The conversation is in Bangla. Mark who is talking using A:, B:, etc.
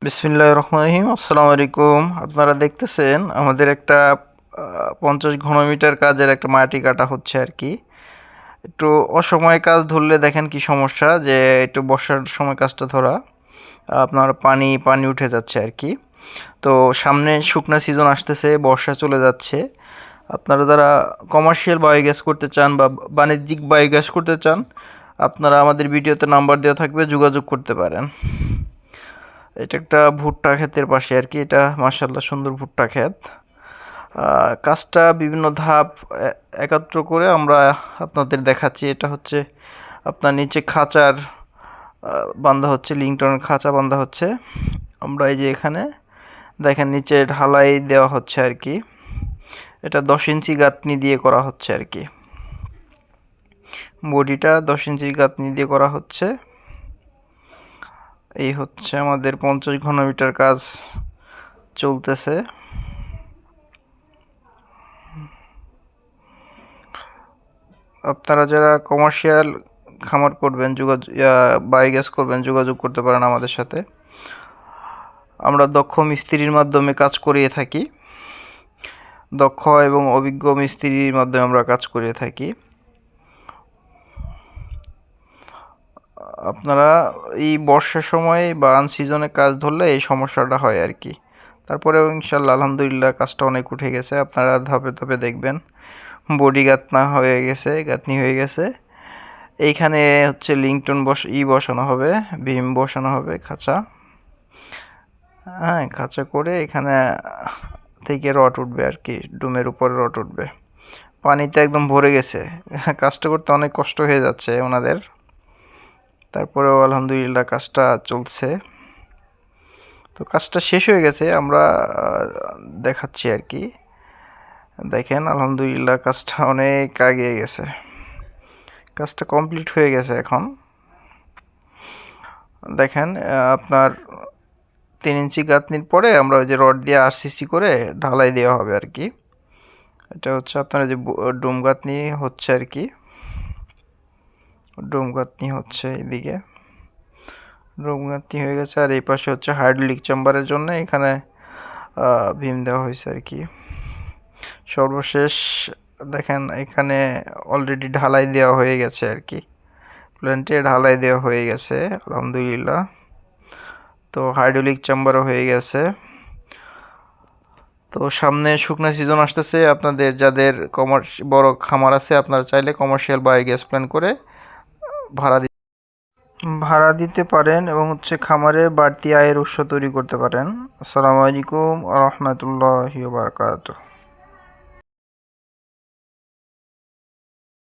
A: বিসমিল্লাহির রহমানির রহিম। আসসালামু আলাইকুম। আপনারা দেখতেছেন আমাদের একটা 50 ঘনমিটার কাজের একটা মাটি কাটা হচ্ছে আর কি। একটু অসময়ে কাজ ধরলে দেখেন কি সমস্যা, যে একটু বর্ষার সময় কাজটা ধরা, আপনার পানি পানি উঠে যাচ্ছে আর কি। তো সামনে শুকনা সিজন আসতেছে, বর্ষা চলে যাচ্ছে। আপনারা যারা কমার্শিয়াল বায়োগ্যাস করতে চান বা বাণিজ্যিক বায়োগ্যাস করতে চান, আপনারা আমাদের ভিডিওতে নাম্বার দেওয়া থাকবে, যোগাযোগ করতে পারেন। এটা একটা ভুট্টা ক্ষেতের পাশে আর কি, এটা মাশাআল্লাহ সুন্দর ভুট্টা ক্ষেত। কাজটা বিভিন্ন ধাপ একত্র করে আমরা আপনাদের দেখাচ্ছি। এটা হচ্ছে আপনার নিচে খাঁচার বান্ধা হচ্ছে, লিংটনের খাঁচা বান্ধা হচ্ছে। আমরা এই যে এখানে দেখেন নিচে ঢালাই দেওয়া হচ্ছে আর কি। এটা 10 ইঞ্চি গাঁথনি দিয়ে করা হচ্ছে আর কি। বডিটা 10 ইঞ্চি গাঁথনি দিয়ে করা হচ্ছে। এই হচ্ছে আমাদের 50 ঘনমিটার কাজ চলতেছে। আপনারা যারা কমার্শিয়াল খামার করবেন, বায়োগ্যাস করবেন, যোগাযোগ করতে পারেন আমাদের সাথে। আমরা দক্ষ মিস্ত্রির মাধ্যমে কাজ করিয়ে থাকি। দক্ষ এবং অভিজ্ঞ মিস্ত্রির মাধ্যমে আমরা কাজ করিয়ে থাকি। আপনারা এই বর্ষার সময় বা আনসিজনে কাজ ধরলে এই সমস্যাটা হয় আর কি। তারপরেও ইনশাল্লাহ আলহামদুলিল্লাহ কাজটা অনেক উঠে গেছে। আপনারা ধাপে ধাপে দেখবেন বডি গাঁথনি হয়ে গেছে। এইখানে হচ্ছে লিংটন বসানো হবে, বিম বসানো হবে, খাঁচা। হ্যাঁ, খাঁচা করে এখানে থেকে রড উঠবে আর কি, ডুমের উপরে রড উঠবে। পানিতে একদম ভরে গেছে, কাজটা করতে অনেক কষ্ট হয়ে যাচ্ছে ওনাদের। তারপরেও আলহামদুলিল্লাহ কাজটা চলছে। তো কাজটা শেষ হয়ে গেছে, আমরা দেখাচ্ছি আর কি। দেখেন আলহামদুলিল্লাহ কাজটা অনেক এগিয়ে গেছে, কাজটা কমপ্লিট হয়ে গেছে এখন। দেখেন আপনার 3 ইঞ্চি গাঁথনির পরে আমরা ওই যে রড দিয়ে আরসিসি করে ঢালাই দেওয়া হবে আর কি। এটা হচ্ছে আপনার যে ডোম গাঁথনি হচ্ছে আর কি, ডোম গাঁথনি হচ্ছে এদিকে, ডোম গাঁথনি হয়ে গেছে। আর এই পাশে হচ্ছে হাইড্রোলিক চেম্বারের জন্য এখানে ভীম দেওয়া হয়েছে আর কি। সর্বশেষ দেখেন এখানে অলরেডি ঢালাই দেওয়া হয়ে গেছে আর কি, প্ল্যান্টে ঢালাই দেওয়া হয়ে গেছে আলহামদুলিল্লাহ। তো হাইড্রোলিক চেম্বারও হয়ে গেছে। তো সামনে শুকনো সিজন আসতেছে, আপনাদের যাদের বড় খামার আছে, আপনারা চাইলে কমার্শিয়াল বায়োগ্যাস প্ল্যান্ট করে ভাড়া ভাড়া দিতে পারেন এবং হচ্ছে খামারে বাড়তি আয়ের উৎস তৈরি করতে পারেন। আসসালামু আলাইকুম ওয়া রাহমাতুল্লাহি ওয়া বারাকাতুহু।